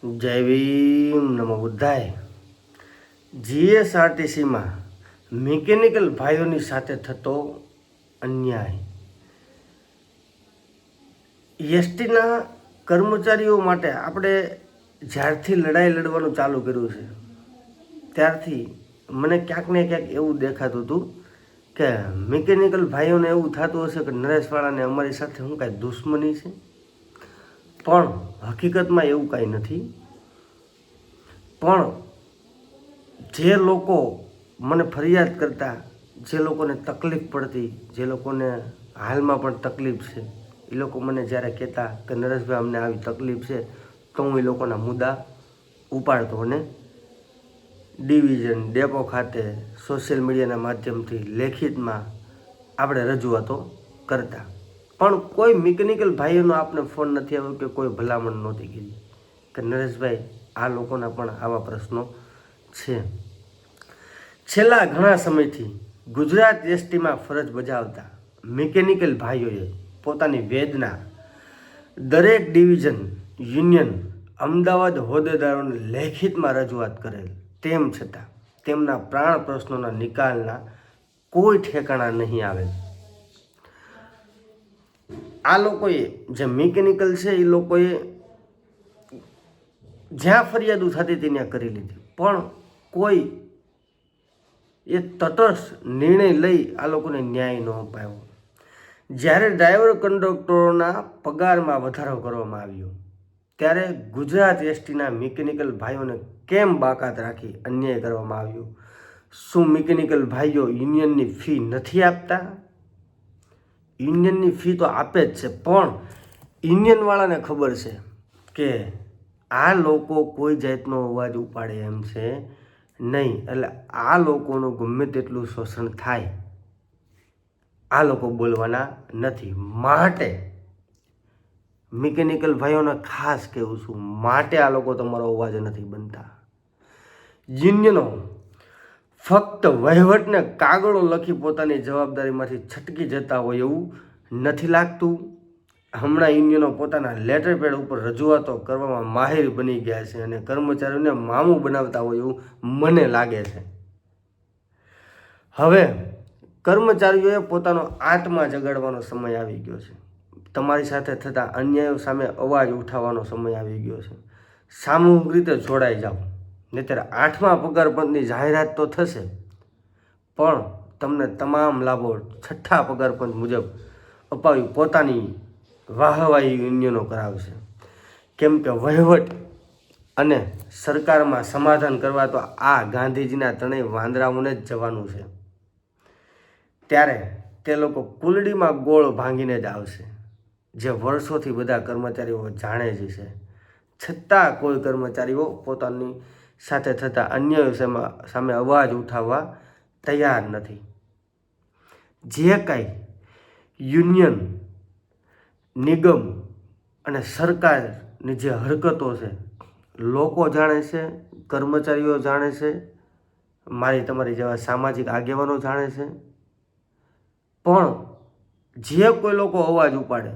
જય ભીમ નમો બુદ્ધાય. જીએસઆરટીસીમાં મિકેનિકલ ભાઈઓની સાથે થતો અન્યાય. એસટીના કર્મચારીઓ માટે આપણે જ્યારથી લડાઈ લડવાનું ચાલુ કર્યું છે ત્યારથી મને ક્યાંક ને ક્યાંક એવું દેખાતું હતું કે મિકેનિકલ ભાઈઓને એવું થતું હશે કે નરેશવાળાને અમારી સાથે શું કાંઈ દુશ્મની છે, પણ હકીકતમાં એવું કાંઈ નથી. પણ જે લોકો મને ફરિયાદ કરતા, જે લોકોને તકલીફ પડતી, જે લોકોને હાલમાં પણ તકલીફ છે, એ લોકો મને જ્યારે કહેતા કે નરેશભાઈ અમને આવી તકલીફ છે, તો હું એ લોકોના મુદ્દા ઉપાડતો અને ડિવિઝન ડેપો ખાતે સોશિયલ મીડિયાના માધ્યમથી લેખિતમાં આપણે રજૂઆતો કરતા. પણ કોઈ મિકેનિકલ ભાઈઓનો આપણે ફોન નથી આવ્યો કે કોઈ ભલામણ નહોતી કરી કે નરેશભાઈ આ લોકોના પણ આવા પ્રશ્નો છે. છેલ્લા ઘણા સમયથી ગુજરાત એસટીમાં ફરજ બજાવતા મિકેનિકલ ભાઈઓએ પોતાની વેદના દરેક ડિવિઝન યુનિયન અમદાવાદ હોદ્દેદારોને લેખિતમાં રજૂઆત કરેલ, તેમ છતાં તેમના પ્રાણ પ્રશ્નોના નિકાલના કોઈ ઠેકાણા નહીં આવેલ. આ લોકોએ જે મિકેનિકલ છે એ લોકોએ જ્યાં ફરિયાદો થતી હતી ત્યાં કરી લીધી, પણ કોઈ એ તટસ્થ નિર્ણય લઈ આ લોકોને ન્યાય ન અપાયો. જ્યારે ડ્રાઈવર કંડક્ટરોના પગારમાં વધારો કરવામાં આવ્યો ત્યારે ગુજરાત એસટીના મિકેનિકલ ભાઈઓને કેમ બાકાત રાખી અન્યાય કરવામાં આવ્યો? શું મિકેનિકલ ભાઈઓ યુનિયનની ફી નથી આપતા? યુનિયનની ફી તો આપે જ છે, પણ યુનિયનવાળાને ખબર છે કે આ લોકો કોઈ જાતનો અવાજ ઉપાડે એમ છે નહીં, એટલે આ લોકોનું ગમે તેટલું શોષણ થાય આ લોકો બોલવાના નથી. માટે મિકેનિકલ ભાઈઓને ખાસ કહેવું છું, માટે આ લોકો તમારો અવાજ નથી બનતા. યુનિયનો ફક્ત વહીવટને કાગળો લખી પોતાની જવાબદારીમાંથી છટકી જતા હોય એવું નથી લાગતું? હમણાં યુનિયનો પોતાના લેટર પેડ ઉપર રજૂઆતો કરવામાં માહિર બની ગયા છે અને કર્મચારીઓને મામું બનાવતા હોય એવું મને લાગે છે. હવે કર્મચારીઓએ પોતાનો આત્મા જગાડવાનો સમય આવી ગયો છે. તમારી સાથે થતા અન્યાયો સામે અવાજ ઉઠાવવાનો સમય આવી ગયો છે. સામૂહિક રીતે જોડાઈ જાઓ, નહીંતર 8મા પગાર પંચની જાહેરાત તો થશે, પણ તમને તમામ લાભો 6ઠ્ઠા પગાર પંચ મુજબ અપાવી પોતાની વાહવાહી યુનિયનો કરાવશે. કેમ કે વહીવટ અને સરકારમાં સમાધાન કરવા તો આ ગાંધીજીના ત્રણેય વાંદરાઓને જ જવાનું છે. ત્યારે તે લોકો કુલડીમાં ગોળ ભાંગીને જ આવશે, જે વર્ષોથી બધા કર્મચારીઓ જાણે જ છે. છતાં કોઈ કર્મચારીઓ પોતાની સાથે થતા અન્યાયો સામે અવાજ ઉઠાવવા તૈયાર નથી. જે કાંઈ યુનિયન, નિગમ અને સરકારની જે હરકતો છે લોકો જાણે છે, કર્મચારીઓ જાણે છે, મારી તમારી જેવા સામાજિક આગેવાનો જાણે છે. પણ જે કોઈ લોકો અવાજ ઉપાડે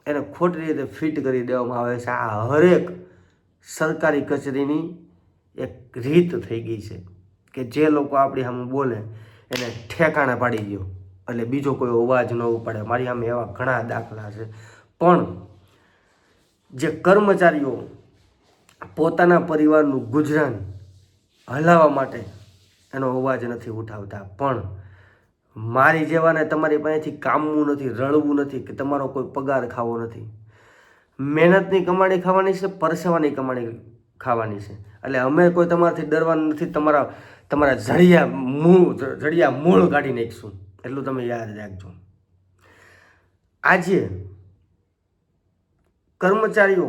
એને ખોટી રીતે ફિટ કરી દેવામાં આવે છે. આ હરેક સરકારી કચેરીની એક રીત થઈ ગઈ છે કે જે લોકો આપણી સામે બોલે એને ઠેકાણે પાડી દો એટલે બીજો કોઈ અવાજ ન ઉપાડે. મારી સામે એવા ઘણા દાખલા છે. પણ જે કર્મચારીઓ પોતાના પરિવારનું ગુજરાન હલાવવા માટે એનો અવાજ નથી ઉઠાવતા, પણ મારી જેવાને તમારી પાસેથી કામવું નથી, રળવું નથી કે તમારો કોઈ પગાર ખાવો નથી. મહેનતની કમાણી ખાવાની છે, પરસેવાની કમાણી ખાવાની છે. એટલે અમે કોઈ તમારાથી ડરવાનું નથી. તમારા જડિયા મૂળ કાઢી નાખીશું, એટલું તમે યાદ રાખજો. આજે કર્મચારીઓ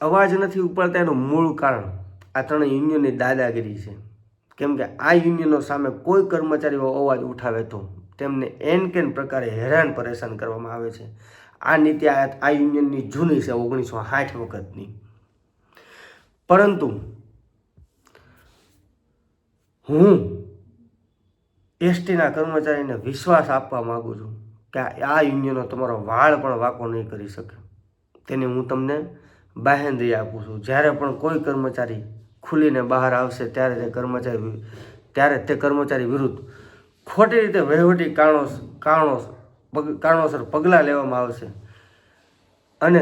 અવાજ નથી ઉપાડતા એનું મૂળ કારણ આ ત્રણેય યુનિયનની દાદાગીરી છે. કેમ કે આ યુનિયનો સામે કોઈ કર્મચારીઓ અવાજ ઉઠાવે તો તેમને એન કેન પ્રકારે હેરાન પરેશાન કરવામાં આવે છે. આ નીતિ આ યુનિયનની જૂની છે, 1960 વખતની. પરંતુ હું એસટીના કર્મચારીને વિશ્વાસ આપવા માગું છું કે આ યુનિયનો તમારો વાળ પણ વાંકો નહીં કરી શકે. તેની હું તમને બાહેંધરી આપું છું. જ્યારે પણ કોઈ કર્મચારી ખુલીને બહાર આવશે ત્યારે તે કર્મચારી વિરુદ્ધ ખોટી રીતે વહીવટી કારણોસર પગલાં લેવામાં આવશે. અને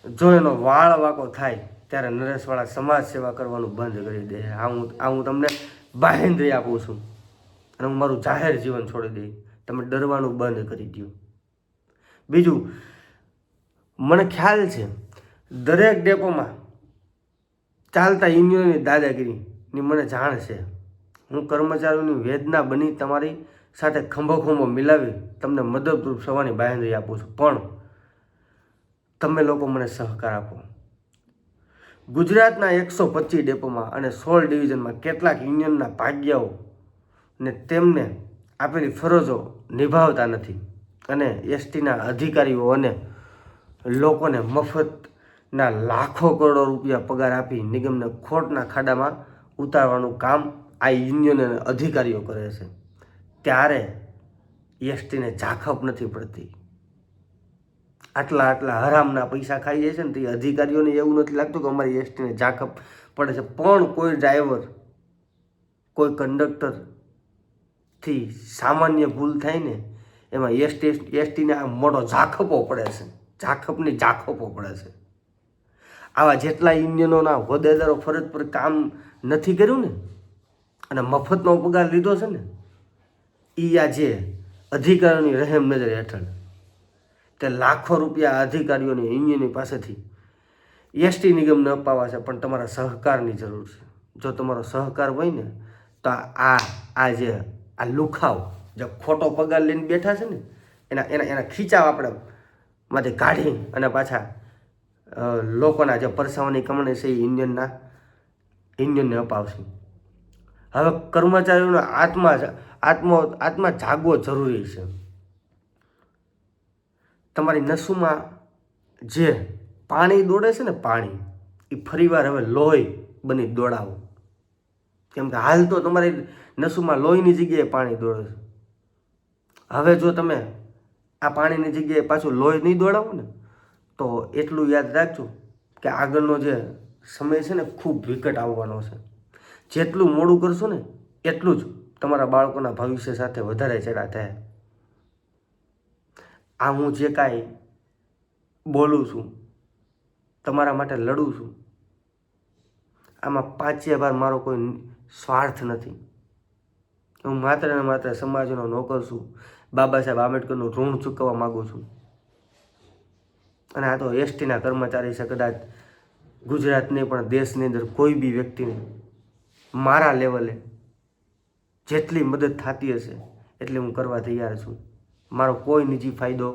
જો એનો વાળ વાંકો થાય ત્યારે નરેશવાળા સમાજ સેવા કરવાનું બંધ કરી દે. આ હું તમને બાહેંધરી આપું છું અને હું મારું જાહેર જીવન છોડી દઈ. તમે ડરવાનું બંધ કરી દો. બીજું, મને ખ્યાલ છે દરેક ડેપોમાં ચાલતા યુનિયનની દાદાગીરીની મને જાણ છે. હું કર્મચારીઓની વેદના બની તમારી સાથે ખંભો મિલાવી તમને મદદરૂપ થવાની બાહેંધરી આપું છું. પણ તમે લોકો મને સહકાર આપો. ગુજરાતના 125 ડેપોમાં અને 16 ડિવિઝનમાં કેટલાક યુનિયનના ભાગ્યાઓ ને તેમને આપેલી ફરજો નિભાવતા નથી અને એસટીના અધિકારીઓ અને લોકોને મફતના લાખો કરોડો રૂપિયા પગાર આપી નિગમને ખોટના ખાડામાં ઉતારવાનું કામ આ યુનિયન અને અધિકારીઓ કરે છે. ત્યારે એસટીને ઝાખપ નથી પડતી. આટલા હરામના પૈસા ખાઈ જાય છે ને, તે અધિકારીઓને એવું નથી લાગતું કે અમારી એસટીને ઝાખપ પડે છે. પણ કોઈ ડ્રાઈવર, કોઈ કંડક્ટરથી સામાન્ય ભૂલ થાય ને, એમાં એસટીને આ મોટો ઝાખપો પડે છે. ઝાખપની ઝાખપો પડે છે. આવા જેટલા યુનિયનોના હોદ્દેદારો ફરજ પર કામ નથી કર્યું ને અને મફતનો પગાર લીધો છે ને, એ આ જે અધિકારીઓની રહેમ નજર હેઠળ તે લાખો રૂપિયા અધિકારીઓની યુનિયનની પાસેથી એસટી નિગમને અપાવવા છે. પણ તમારા સહકારની જરૂર છે. જો તમારો સહકાર હોય ને તો આ લુખાવ જે ખોટો પગાર લઈને બેઠા છે ને, એના ખીચાવ આપણે માંથી કાઢી અને પાછા લોકોના જે પરસાવાની કમાણી છે એ યુનિયનને અપાવશે. હવે કર્મચારીઓનો આત્મા જાગવો જરૂરી છે. તમારી નસોમાં જે પાણી દોડે છે ને, પાણી એ ફરીવાર હવે લોહી બની દોડાવો. કેમ કે હાલ તો તમારી નસોમાં લોહીની જગ્યાએ પાણી દોડે છે. હવે જો તમે આ પાણીની જગ્યાએ પાછું લોહી નહીં દોડાવો ને, તો એટલું યાદ રાખજો કે આગળનો જે સમય છે ને ખૂબ વિકટ આવવાનો છે. જેટલું મોડું કરશો ને એટલું જ તમારા બાળકોના ભવિષ્ય સાથે વધારે ચેડા થાય. આ હું જે કાંઈ બોલું છું, તમારા માટે લડું છું, આમાં 5 વાર મારો કોઈ સ્વાર્થ નથી. હું માત્ર ને માત્ર સમાજનો નોકર છું. બાબા સાહેબ આંબેડકરનું ઋણ ચૂકવવા માગું છું. અને આ તો એસટીના કર્મચારી છે. કદાચ ગુજરાતની પણ દેશની અંદર કોઈ બી વ્યક્તિને મારા લેવલે જેટલી મદદ થતી હશે એટલી હું કરવા તૈયાર છું. મારો કોઈ નિજી ફાયદો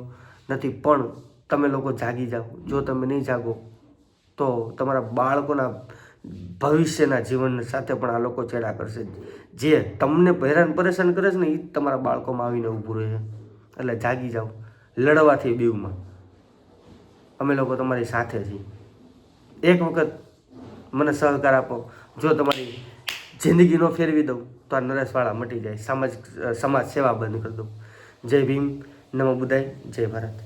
નથી. પણ તમે લોકો જાગી જાઓ. જો તમે નહીં જાગો તો તમારા બાળકોના ભવિષ્યના જીવન સાથે પણ આ લોકો ચેડા કરશે. જે તમને હેરાન પરેશાન કરે છે ને, એ તમારા બાળકોમાં આવીને ઊભું રહે છે. એટલે જાગી જાઓ. લડવાથી બીવમાં અમે લોકો તમારી સાથે છીએ. એક વખત મને સહકાર આપો. જો તમારી જિંદગી ન ફેરવી દઉં તો આ નરેશવાળા મટી જાય. સમાજ સેવા બંધ કરી દઉં. જય ભીમ, નમો બુદ્ધાય, જય ભારત.